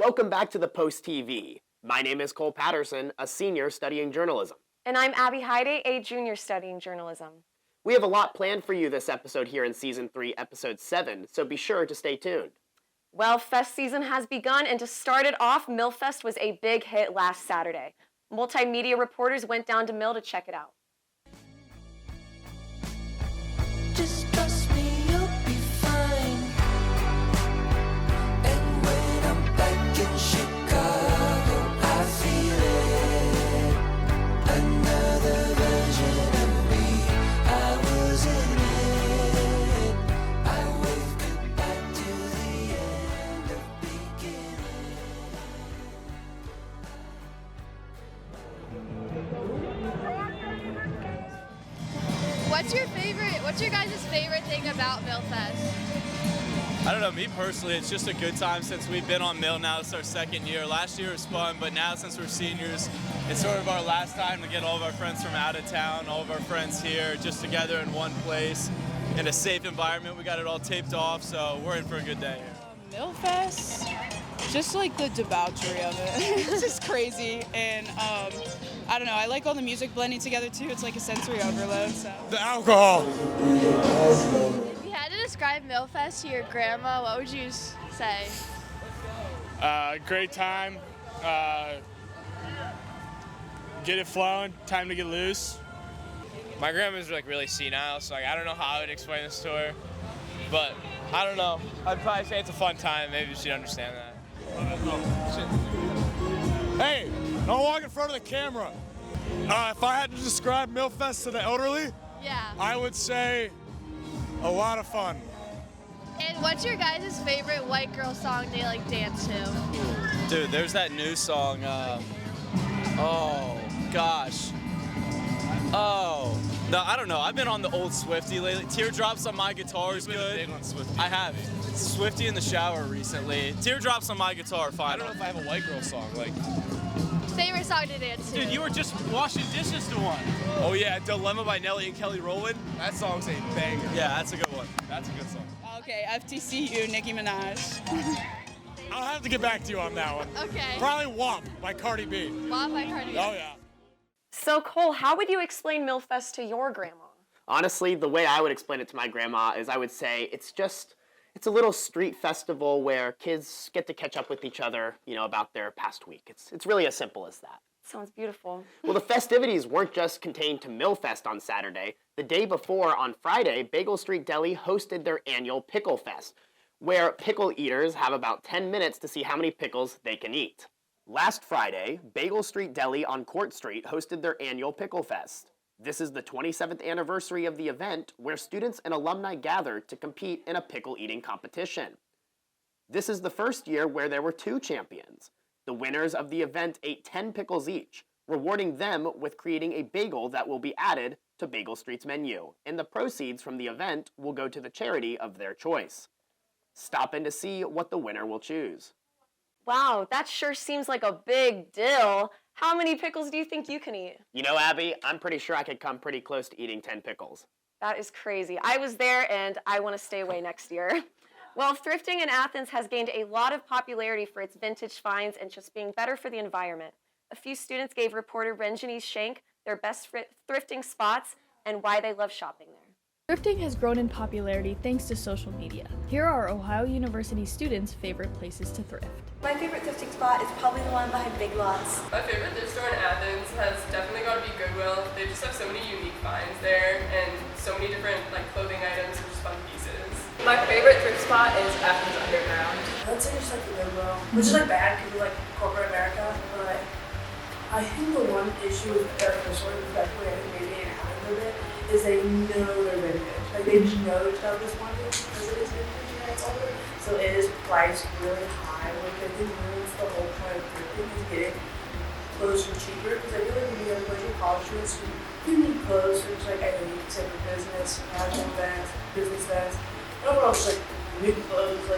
Welcome back to the Post TV. My name is Cole Patterson, a senior studying journalism. And I'm Abby Hiday, a junior studying journalism. We have a lot planned for you this episode here in Season 3, Episode 7, so be sure to stay tuned. Well, Fest season has begun, and to start it off, MilFest was a big hit last Saturday. Multimedia reporters went down to Mill to check it out. Just trust me, you'll be fine. And when I'm back in Chicago, I feel it. Another version of me, I was in it. I wave goodbye to the end of beginning. What's your guys' favorite thing about MilFest? I don't know, me personally, it's just a good time since we've been on Mill now. It's our second year. Last year was fun, but now since we're seniors, it's sort of our last time to get all of our friends from out of town, all of our friends here, just together in one place, in a safe environment. We got it all taped off, so we're in for a good day here. MilFest, just like the debauchery of it. It's just crazy, and I don't know, I like all the music blending together too. It's like a sensory overload, so. The alcohol. If you had to describe MilFest to your grandma, what would you say? Great time. Get it flowing, time to get loose. My grandma's like really senile, so I don't know how I would explain this to her, but I don't know. I'd probably say it's a fun time. Maybe she'd understand that. Hey, don't walk in front of the camera. If I had to describe MilFest to the elderly, Yeah. I would say a lot of fun. And what's your guys' favorite white girl song they like dance to? Dude, there's that new song, oh, gosh. Oh, no, I don't know. I've been on the old Swiftie lately. Teardrops on My Guitar is good. Big on Swiftie. I have. Swiftie in the shower recently. Teardrops on My Guitar, fine. I don't know if I have a white girl song. Like, Favorite song to dance to? Dude, you were just washing dishes to one. oh yeah, Dilemma by Nelly and Kelly Rowland. That song's a banger. Yeah, that's a good one. That's a good song. Okay, FTCU, Nicki Minaj. I'll have to get back to you on that one. Okay. Probably WAP by Cardi B. Bob by Cardi B. Oh yeah. So, Cole, how would you explain MilFest to your grandma? Honestly, the way I would explain it to my grandma is I would say it's a little street festival where kids get to catch up with each other, about their past week. It's really as simple as that. Sounds beautiful. Well, the festivities weren't just contained to MilFest on Saturday. The day before, on Friday, Bagel Street Deli hosted their annual Pickle Fest, where pickle eaters have about 10 minutes to see how many pickles they can eat. Last Friday, Bagel Street Deli on Court Street hosted their annual Pickle Fest. This is the 27th anniversary of the event where students and alumni gathered to compete in a pickle eating competition. This is the first year where there were 2 champions. The winners of the event ate 10 pickles each, rewarding them with creating a bagel that will be added to Bagel Street's menu, and the proceeds from the event will go to the charity of their choice. Stop in to see what the winner will choose. Wow, that sure seems like a big deal. How many pickles do you think you can eat? Abby, I'm pretty sure I could come pretty close to eating 10 pickles. That is crazy. I was there, and I want to stay away next year. Well, thrifting in Athens has gained a lot of popularity for its vintage finds and just being better for the environment. A few students gave reporter Renjani Shank their best thrifting spots and why they love shopping there. Thrifting has grown in popularity thanks to social media. Here are Ohio University students' favorite places to thrift. My favorite thrifting spot is probably the one behind Big Lots. My favorite thrift store in Athens has definitely got to be Goodwill. They just have so many unique finds there and so many different clothing items and just fun pieces. My favorite thrift spot is Athens Underground. I'd say just the Goodwill, which is bad because we corporate America, but I think the one issue with their thrift store, especially I think maybe in Athens a bit, is they know they're vintage. They just know to sell this one because it is vintage and it's older. So it is priced really high, which I think ruins the whole point of thrifting is getting clothes for cheaper. Because I feel like when you have a bunch of college students who need clothes for just I need to for business, national events, business events, and overall just new clothes,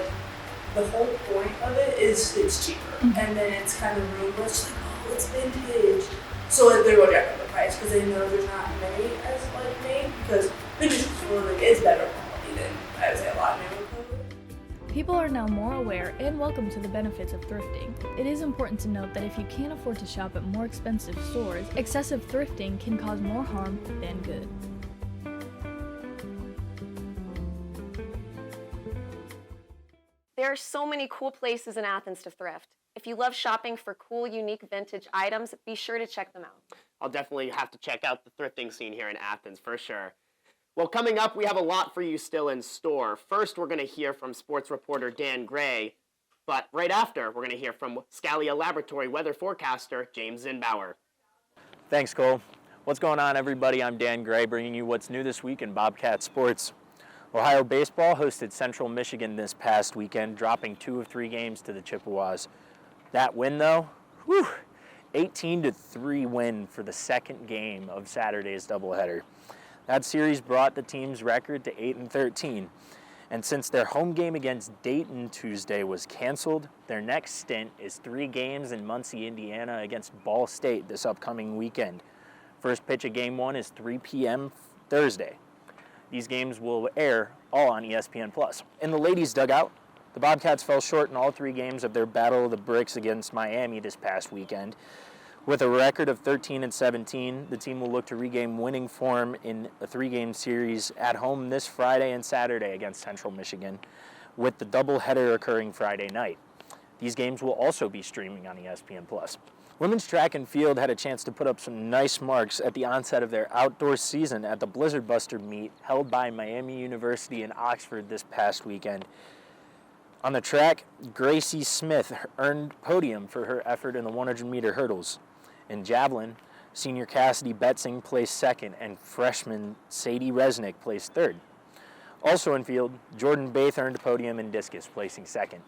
the whole point of it is it's cheaper. And then it's kind of ruined, but it's it's vintage. So they're going to jack up the price because they know there's not many as made because vintage clothing is better quality than I would say a lot of new clothing. People are now more aware and welcome to the benefits of thrifting. It is important to note that if you can't afford to shop at more expensive stores, excessive thrifting can cause more harm than good. There are so many cool places in Athens to thrift. If you love shopping for cool, unique vintage items, be sure to check them out. I'll definitely have to check out the thrifting scene here in Athens for sure. Well, coming up, we have a lot for you still in store. First, we're going to hear from sports reporter Dan Gray, but right after, we're going to hear from Scalia Laboratory weather forecaster James Zinnbauer. Thanks, Cole. What's going on, everybody? I'm Dan Gray, bringing you what's new this week in Bobcat sports. Ohio baseball hosted Central Michigan this past weekend, dropping 2 of 3 games to the Chippewas. That win, though, 18-3 win for the second game of Saturday's doubleheader. That series brought the team's record to 8-13. And since their home game against Dayton Tuesday was canceled, their next stint is 3 games in Muncie, Indiana against Ball State this upcoming weekend. First pitch of game 1 is 3 p.m. Thursday. These games will air all on ESPN+. In the ladies' dugout, the Bobcats fell short in all 3 games of their Battle of the Bricks against Miami this past weekend. With a record of 13-17, the team will look to regain winning form in a 3-game series at home this Friday and Saturday against Central Michigan, with the doubleheader occurring Friday night. These games will also be streaming on ESPN+. Women's track and field had a chance to put up some nice marks at the onset of their outdoor season at the Blizzard Buster meet held by Miami University in Oxford this past weekend. On the track, Gracie Smith earned podium for her effort in the 100-meter hurdles. In javelin, senior Cassidy Betzing placed second and freshman Sadie Resnick placed third. Also in field, Jordan Baith earned a podium in discus, placing second.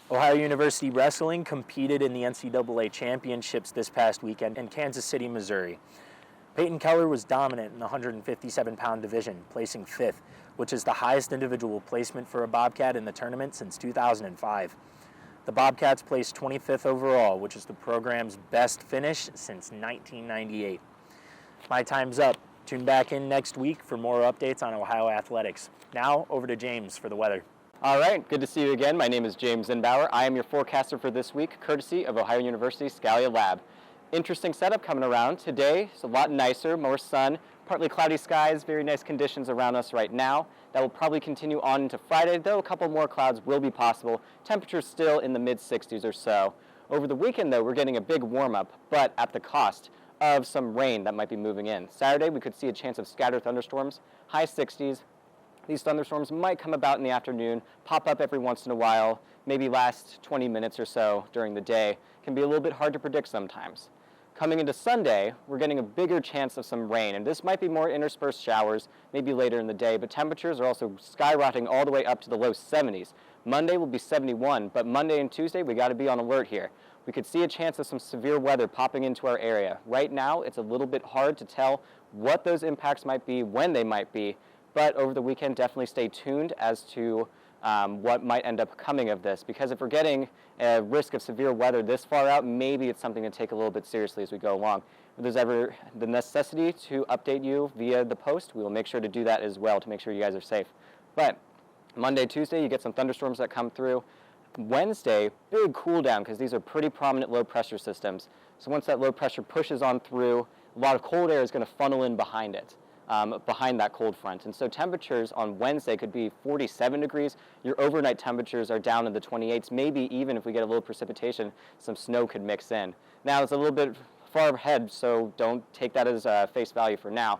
Ohio University Wrestling competed in the NCAA Championships this past weekend in Kansas City, Missouri. Peyton Keller was dominant in the 157-pound division, placing 5th, which is the highest individual placement for a Bobcat in the tournament since 2005. The Bobcats placed 25th overall, which is the program's best finish since 1998. My time's up. Tune back in next week for more updates on Ohio athletics. Now, over to James for the weather. All right, good to see you again. My name is James Zinnbauer. I am your forecaster for this week, courtesy of Ohio University Scalia Lab. Interesting setup coming around. Today, it's a lot nicer, more sun, partly cloudy skies, very nice conditions around us right now. That will probably continue on into Friday, though a couple more clouds will be possible. Temperatures still in the mid-60s or so. Over the weekend, though, we're getting a big warm-up, but at the cost of some rain that might be moving in. Saturday, we could see a chance of scattered thunderstorms, high 60s. These thunderstorms might come about in the afternoon, pop up every once in a while, maybe last 20 minutes or so during the day. Can be a little bit hard to predict sometimes. Coming into Sunday, we're getting a bigger chance of some rain, and this might be more interspersed showers, maybe later in the day, but temperatures are also skyrocketing all the way up to the low 70s. Monday will be 71, but Monday and Tuesday, we got to be on alert here. We could see a chance of some severe weather popping into our area. Right now, it's a little bit hard to tell what those impacts might be, when they might be, but over the weekend, definitely stay tuned as to what might end up coming of this, because if we're getting a risk of severe weather this far out, maybe it's something to take a little bit seriously as we go along. If there's ever the necessity to update you via the post, we will make sure to do that as well to make sure you guys are safe. But Monday, Tuesday, you get some thunderstorms that come through. Wednesday, big cool down because these are pretty prominent low pressure systems. So once that low pressure pushes on through, a lot of cold air is going to funnel in behind it. Behind that cold front. And so temperatures on Wednesday could be 47 degrees. Your overnight temperatures are down in the 28s. Maybe even if we get a little precipitation, some snow could mix in. Now, it's a little bit far ahead, so don't take that as face value for now.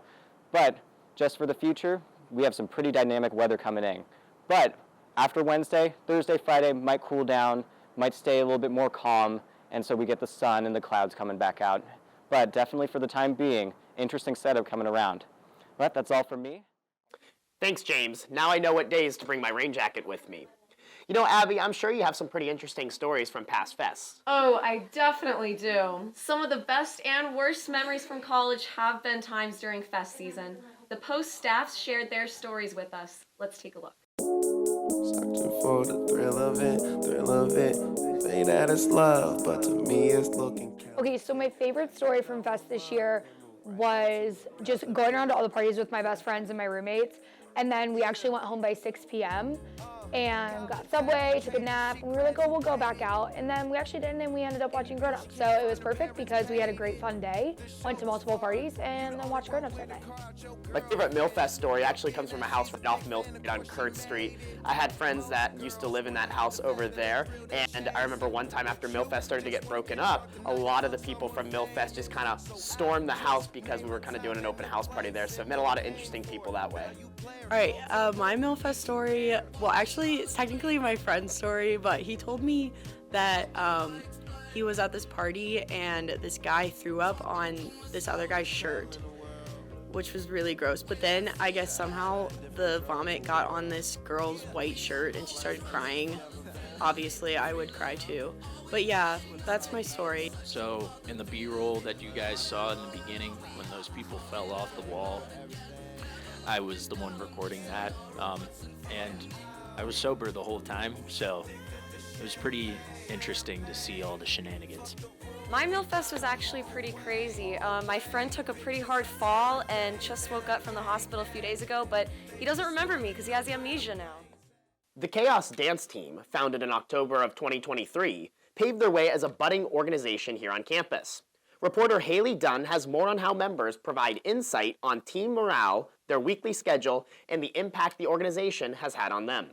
But just for the future, we have some pretty dynamic weather coming in. But after Wednesday, Thursday, Friday might cool down, might stay a little bit more calm, and so we get the sun and the clouds coming back out. But definitely for the time being, interesting setup coming around. But that's all from me. Thanks, James. Now I know what days to bring my rain jacket with me. You know, Abby, I'm sure you have some pretty interesting stories from past fests. Oh, I definitely do. Some of the best and worst memories from college have been times during fest season. The post staffs shared their stories with us. Let's take a look. Searching for the thrill of it. Say that it's love, but to me it's looking. Okay, so my favorite story from fest this year was just going around to all the parties with my best friends and my roommates, and then we actually went home by 6 p.m. and got Subway, took a nap, and we were like, oh, we'll go back out. And then we actually didn't, and we ended up watching Grown Ups. So it was perfect because we had a great fun day, went to multiple parties, and then watched Grown Ups that night. My favorite Millfest story actually comes from a house right off Mill Street on Kurt Street. I had friends that used to live in that house over there, and I remember one time after Millfest started to get broken up, a lot of the people from Millfest just kind of stormed the house because we were kind of doing an open house party there, so I met a lot of interesting people that way. All right, my Millfest story, well, actually, it's technically my friend's story, but he told me that he was at this party and this guy threw up on this other guy's shirt, which was really gross. But then I guess somehow the vomit got on this girl's white shirt and she started crying. Obviously, I would cry too. But yeah, that's my story. So in the B-roll that you guys saw in the beginning, when those people fell off the wall, I was the one recording that, and I was sober the whole time, so it was pretty interesting to see all the shenanigans. My Millfest was actually pretty crazy. My friend took a pretty hard fall and just woke up from the hospital a few days ago, but he doesn't remember me because he has amnesia now. The Khaos Dance Team, founded in October of 2023, paved their way as a budding organization here on campus. Reporter Haley Dunn has more on how members provide insight on team morale, their weekly schedule, and the impact the organization has had on them.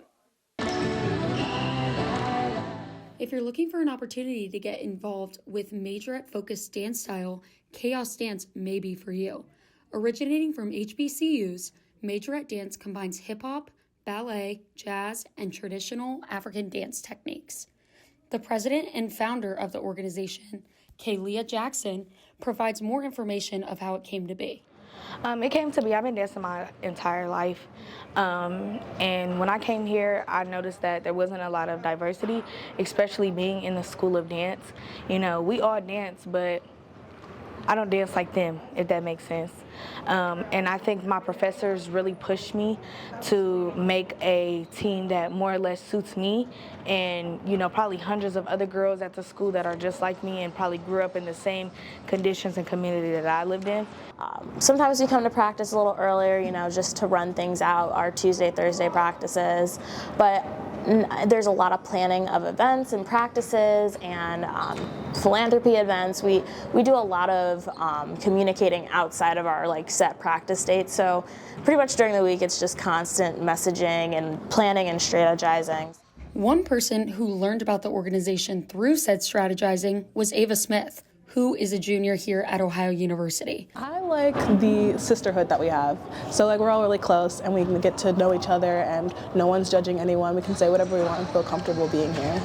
If you're looking for an opportunity to get involved with majorette-focused dance style, Khaos Dance may be for you. Originating from HBCUs, majorette dance combines hip-hop, ballet, jazz, and traditional African dance techniques. The president and founder of the organization, Kaylia Jackson, provides more information of how it came to be. It came to be, I've been dancing my entire life, and when I came here, I noticed that there wasn't a lot of diversity, especially being in the school of dance. You know, we all dance, but I don't dance like them, if that makes sense. And I think my professors really pushed me to make a team that more or less suits me, and you know, probably hundreds of other girls at the school that are just like me and probably grew up in the same conditions and community that I lived in. Sometimes we come to practice a little earlier, you know, just to run things out, our Tuesday, Thursday practices, but there's a lot of planning of events and practices and philanthropy events. We do a lot of communicating outside of our set practice dates. So pretty much during the week, it's just constant messaging and planning and strategizing. One person who learned about the organization through said strategizing was Ava Smith, who is a junior here at Ohio University. I like the sisterhood that we have. So we're all really close and we can get to know each other and no one's judging anyone. We can say whatever we want and feel comfortable being here.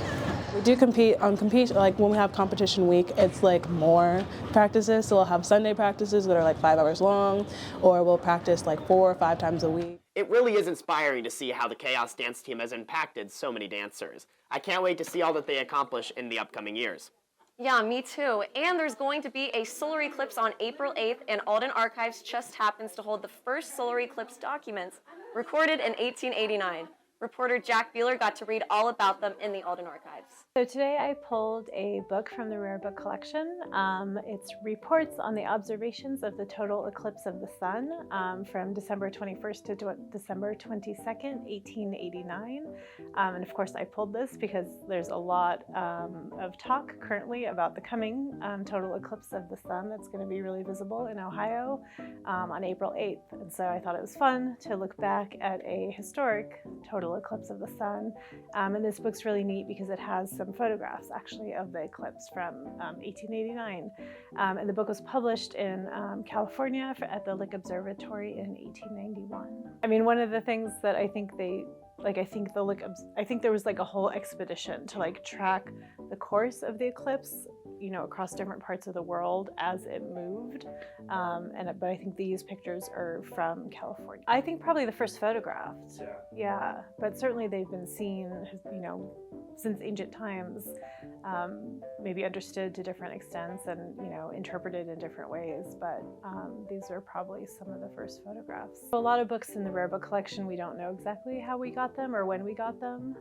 We do compete when we have competition week, it's more practices. So we'll have Sunday practices that are 5 hours long, or we'll practice 4 or 5 times a week. It really is inspiring to see how the Khaos Dance Team has impacted so many dancers. I can't wait to see all that they accomplish in the upcoming years. Yeah, me too. And there's going to be a solar eclipse on April 8th, and Alden Archives just happens to hold the first solar eclipse documents recorded in 1889. Reporter Jack Beeler got to read all about them in the Alden Archives. So today I pulled a book from the Rare Book Collection. It's reports on the observations of the total eclipse of the sun from December 21st to December 22nd, 1889. And of course I pulled this because there's a lot of talk currently about the coming total eclipse of the sun that's going to be really visible in Ohio on April 8th. And so I thought it was fun to look back at a historic total eclipse of the sun. And this book's really neat because it has some photographs actually of the eclipse from 1889. And the book was published in California at the Lick Observatory in 1891. I mean, one of the things that I think I think there was a whole expedition to track the course of the eclipse, across different parts of the world as it moved. But I think these pictures are from California. I think probably the first photographed. Yeah, but certainly they've been seen, since ancient times. maybe understood to different extents and, you know, interpreted in different ways, but these are probably some of the first photographs. A lot of books in the rare book collection, we don't know exactly how we got them or when we got them.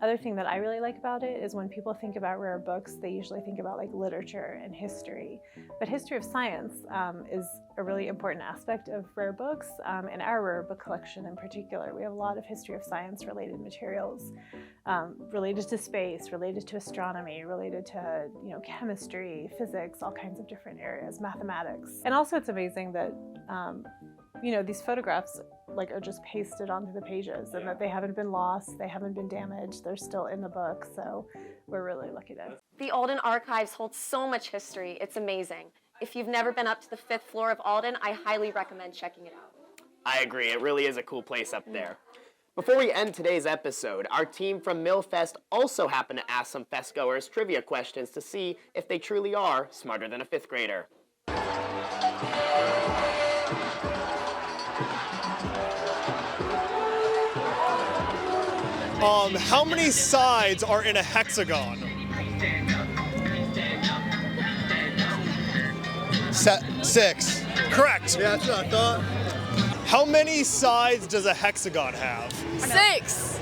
Other thing that I really like about it is when people think about rare books, they usually think about like literature and history, but history of science is a really important aspect of rare books. In our rare book collection in particular, we have a lot of history of science related materials related to space, related to astronomy, related to, you know, chemistry, physics, all kinds of different areas, mathematics. And also it's amazing that you know, these photographs like are just pasted onto the pages and that they haven't been lost, they haven't been damaged, they're still in the book, so we're really lucky to. The Alden Archives hold so much history, it's amazing. If you've never been up to the 5th floor of Alden, I highly recommend checking it out. I agree, it really is a cool place up there. Before we end today's episode, our team from Millfest also happened to ask some festgoers trivia questions to see if they truly are smarter than a 5th grader. How many sides are in a hexagon? 6. Correct. Yeah, that's what I thought. How many sides does a hexagon have? 6.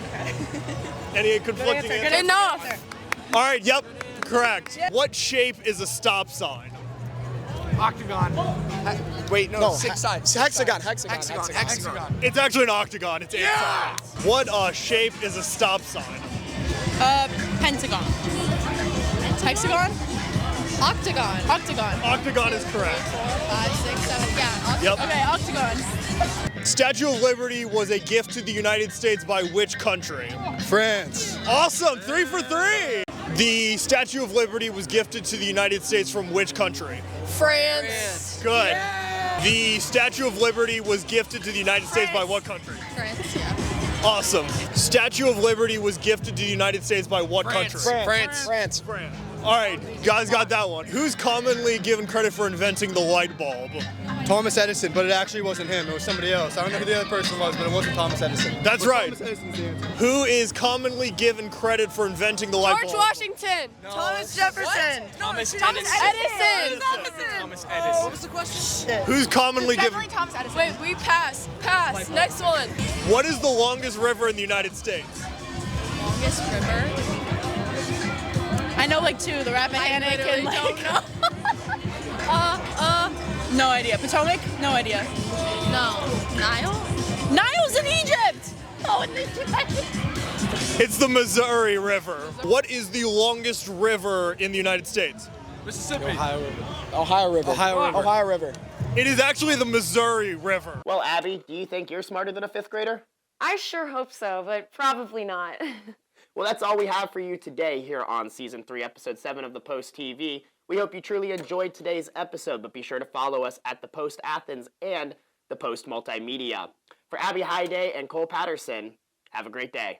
Any conflicting answers? Enough. All right, yep, correct. What shape is a stop sign? Octagon. Wait, no, 6 sides. Hexagon. It's actually an octagon. It's 8 sides. What shape is a stop sign? Pentagon. Hexagon? Octagon. Octagon is correct. 5, 6, 7. Yeah. Yep. Okay, octagon. Statue of Liberty was a gift to the United States by which country? France. Awesome, 3 for 3. The Statue of Liberty was gifted to the United States from which country? France. Good. Yeah. The Statue of Liberty was gifted to the United States by what country? France, yeah. Awesome. Statue of Liberty was gifted to the United States by what country? France. All right, guys got that one. Who's commonly given credit for inventing the light bulb? Thomas Edison, but it actually wasn't him. It was somebody else. I don't know who the other person was, but it wasn't Thomas Edison. That's right. Thomas Edison's the answer. Who is commonly given credit for inventing the light bulb? George Washington. No. Thomas Jefferson. Thomas Edison. Thomas Edison. What was the question? Who's commonly given? Definitely Thomas Edison. Wait, we pass. Next one. What is the longest river in the United States? Longest river? I know like 2, the Rappahannock and like... don't know. No idea. Potomac? No idea. No. Nile? Nile's in Egypt! Oh, in Egypt. It's the Missouri River. What is the longest river in the United States? Mississippi. Ohio River. It is actually the Missouri River. Well, Abby, do you think you're smarter than a 5th grader? I sure hope so, but probably not. Well, that's all we have for you today here on Season 3, Episode 7 of The Post TV. We hope you truly enjoyed today's episode, but be sure to follow us at The Post Athens and The Post Multimedia. For Abby Hiday and Cole Patterson, have a great day.